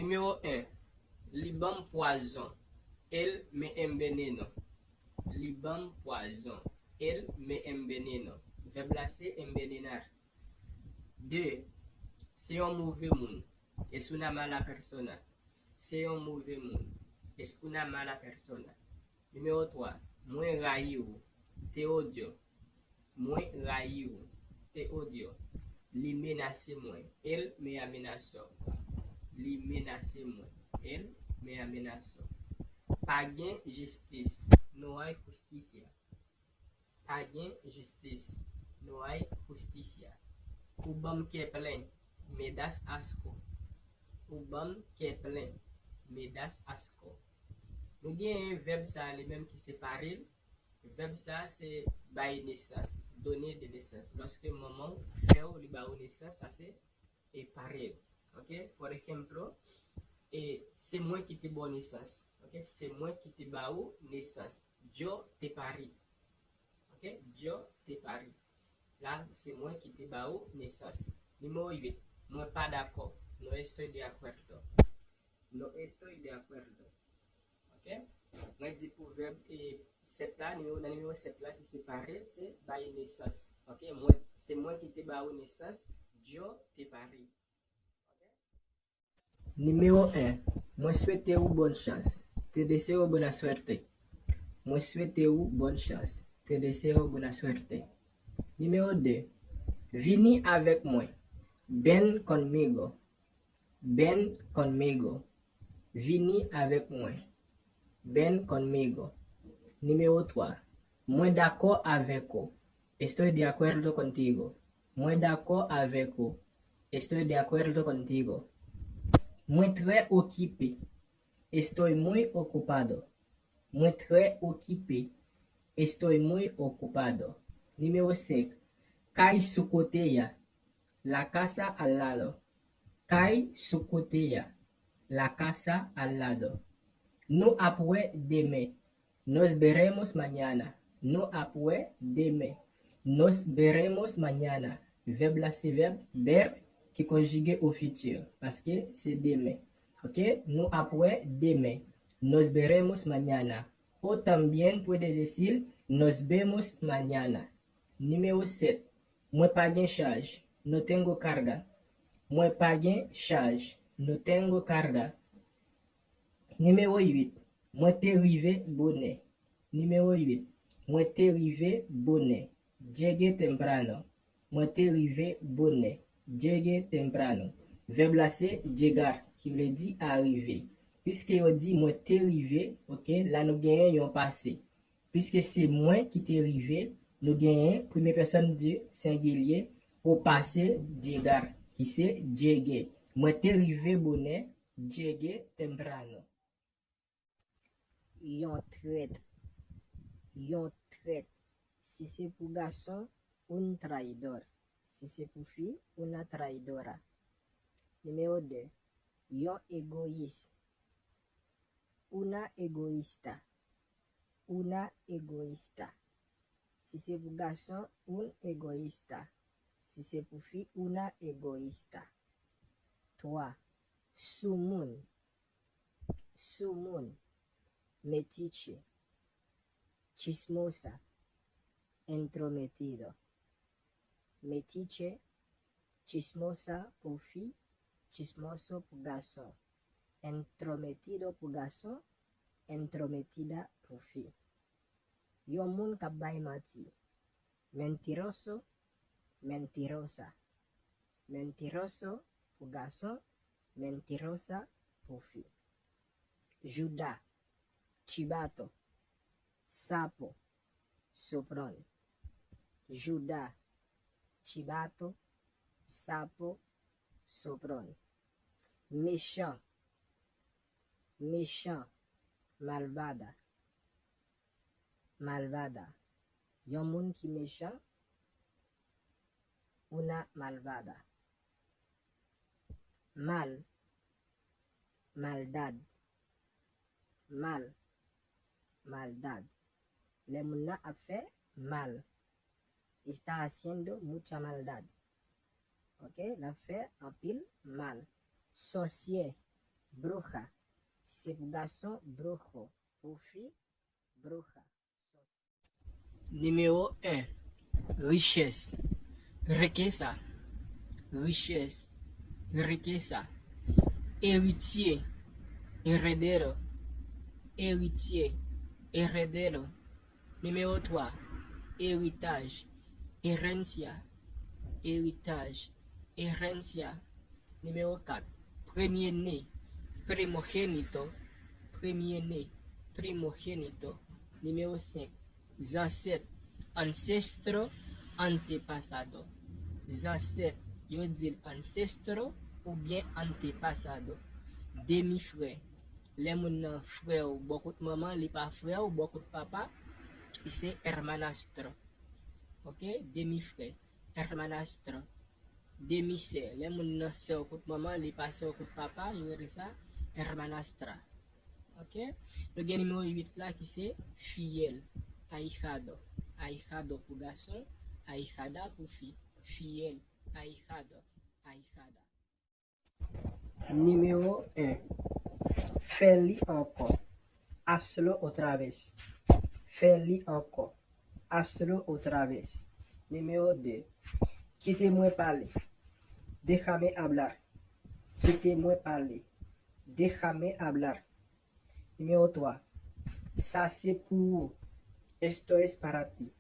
Numéro 1. Liban poison. Él me envenenó. Liban poison. Él me envenenó. Verbe là c'est envenenar. 2. C'est un mauvais monde. Es una mala persona. C'est un mauvais monde. Es una mala persona. Numéro 3. Moi raillou. Te odio. Moi raillou. Te odio. Li menace moi. Él me amenazó. Li menace moi. Él me amenazó. Pas gain justice. No hay justicia. Pas gain justice. No hay justicia. Ubam keplen. Me das asco. Ubam keplen. Me das asco. Nous avons un verbe ça les mêmes qui séparent. Le verbe ça c'est by naissance, donner de naissance. Lorsque maman fait ou lui baou naissance, ça c'est pareil. OK? Par exemple, c'est moi qui te bon naissance. OK? C'est moi qui te baou naissance. Yo te pari. OK? Yo te pari. Là, c'est moi qui te baou naissance. Numéro 8. Moi pas d'accord. No estoy de acuerdo. No estoy de acuerdo. OK? Moi dit pour verbe et 7 là, numéro 7 là qui séparé, c'est by naissance. OK? Moi c'est moi qui te baou naissance. Yo te pari. Numéro 1. Moi souhaite ou bonne chance. Te deseo buena suerte. Moi souhaite ou bonne chance. Te deseo buena suerte. Numéro 2. Vini avec moi. Ven conmigo. Ven conmigo. Vini avec moi. Ven conmigo. Numéro 3. Muy d'accord avec vous. Estoy de acuerdo contigo. Muy d'accord avec vous. Estoy de acuerdo contigo. Muy très occupé. Estoy muy ocupado. Muy très occupé. Estoy muy ocupado. Numéro 5. Cae su cotilla. La casa al lado. Cae su cotilla. La casa al lado. No après demain. Nos veremos mañana. No après demain. Nos veremos mañana. Verbe là, c'est verbe ver qui est conjugué au futur. Parce que c'est demain. OK? No après demain. Nos veremos mañana. O también puede decir nos vemos mañana. Numéro 7. Moi pas gain charge. No tengo carga. Moi pas gain charge. No tengo carga. Numéro 8. Moi te rivé bonnet. Numéro 8. Moi te rivé bonnet. Llegué temprano. Moi te rivé bonnet. Llegué temprano. Verbe là c'est llegar qui veut dire arriver. Puisque on dit moi te rivé, OK, là nous gagnons un passé. Puisque c'est moi qui t'ai rivé, nous gagnons première personne du singulier au passé llegar qui c'est llegué. Moi te rivé bonnet. Llegué temprano. Yon traître. Yon traître. Si c'est pour garçon, un traidor. Si c'est pour fille, una traidora. Numéro 2. Yon égoïste. Una egoísta. Una egoísta. Si c'est pour garçon, un égoïsta. Si c'est pour fille, una egoísta. 3. Sumun. Sumun. Metiche. Chismosa. Entrometido. Metiche. Chismosa pour fille. Chismoso pour garçon. Entrometido pour garçon. Entrometida pour fille. Yon moun kap bay mati. Mentiroso. Mentirosa. Mentiroso pour garçon. Mentirosa pour fille. Judas. Chibato. Sapo. Sopron. Judas. Chibato. Sapo. Sopron. Méchant. Méchant. Malvada. Malvada. Yon moun ki méchant. Una malvada. Mal. Maldad. Mal. Maldad. Le muna a fait mal. Está haciendo mucha maldad. OK? La fait en pile mal. Sorcier. bruja. Si c'est pour garçon, brujo. Pour fille, bruja. Numéro 1. Richesse. Riqueza. Richesse. Riqueza. Héritier. Heredero. Héritier. Heredero. Numéro 3. Héritage. Herencia. Héritage. Herencia. Numéro 4. Premier-né. Primogénito. Premier-né. Primogénito. Numéro 5. Ancêtres. Ancestro. Antepasado. Ancêtres. Yo dit ancestro ou bien antepasado. Demi-frère. Les moun frère ou beaucoup de maman, li pas frère ou beaucoup de papa, c'est hermanastro. OK? Demi-frère. Hermanastro. Demi-sœur. Les moun sœur ou maman, li pas sœur ou papa, il y a ça hermanastra. OK? Le numéro 8 là qui c'est fiel. Ahijado. Ahijado pour garçon, ahijada pour fille. Fiel. Ahijado. Ahijada. Numéro 1. Fais-li encore. Hazlo otra vez. Fais-li encore. Hazlo otra vez. Numéro 2. Quittez-moi parler. Déjame hablar. Quittez-moi parler. Déjame hablar. Numéro 3. Ça c'est pour. Esto es para ti.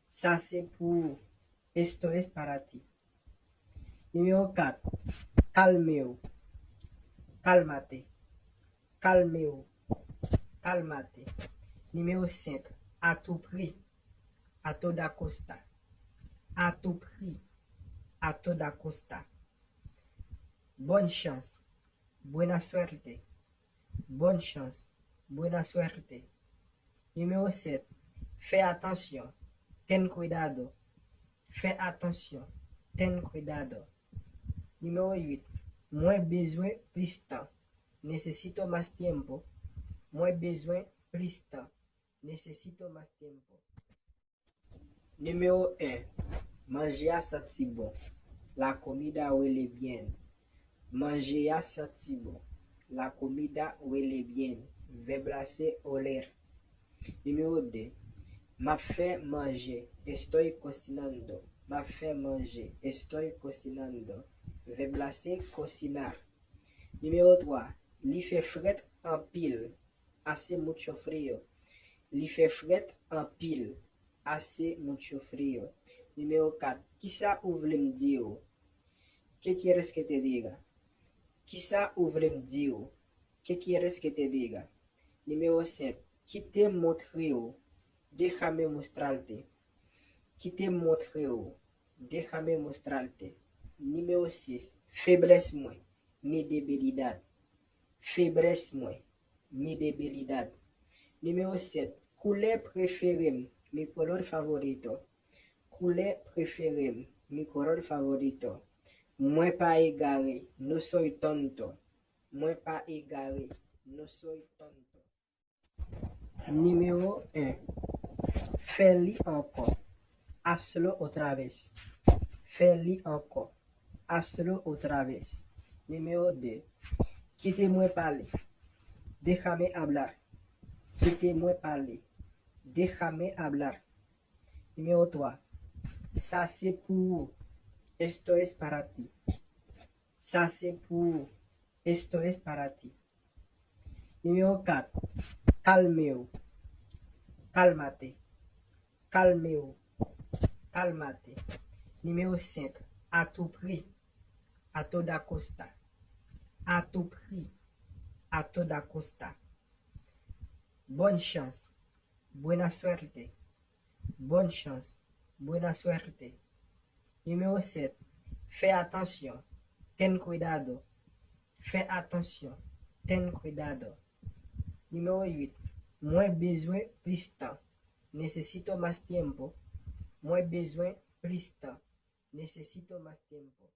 Ça c'est pour. Esto es para ti. Numéro 4. Calmeo. Cálmate. Calmeo. Cálmate. Numéro 5. À tout prix. A toda costa. À tout prix. A toda costa. Bonne chance. Buena suerte. Bonne chance. Buena suerte. Numéro 7. Fais attention. Ten cuidado. Fais attention. Ten cuidado. Numéro 8. Moins besoin, plus temps. Necesito más tiempo. Moins besoin, plus temps. Necesito más tiempo. Numéro 1. Manger à senti bon. La comida huele bien. Manger à senti bon. La comida huele bien. Verbe oler. Numéro 2. M'a fait manger. Estoy cocinando. M'a fait manger. Estoy cocinando. Verbe cocinar. Numéro 3. Li fait fret en pile. Hace mucho frío. Li fait fret en pile. Hace mucho frío. Numéro 4. Quizá ouvre me dire. ¿Qué quieres que te diga? Quizá ouvre me dire. ¿Qué quieres que te diga? Numéro 5. Qui te montre. Déjame mostrarte. Qui te montre. Déjame mostrarte. Numéro 6. Faiblesse moi. Mi debilidad. Faiblesse moi. Mi debilidad. Numéro 7. Couleur préférée. Mi color favorito. Couleur préférée. Mi color favorito. Moi pas égaré. No soy tonto. Moi pas égaré. No soy tonto. Numéro 1. Fais-li encore. Hazlo otra vez. Fais-li encore. Hazlo otra vez. Numéro 2. Quittez-moi parler. Déjame hablar. Quittez-moi parler. Déjame hablar. Numéro 3. Ça c'est pour. Esto es para ti. Ça c'est pour. Esto es para ti. Numéro 4. Calmeo. Cálmate. Calmeo. Cálmate. Numéro 5. À tout prix. A toda costa. À tout prix. A toda costa. Bonne chance. Buena suerte. Bonne chance. Buena suerte. Numéro 7. Fais attention. Ten cuidado. Fais attention. Ten cuidado. Numéro 8. Moins besoin, plus temps. Necesito más tiempo. Moins besoin, plus temps. Necesito más tiempo.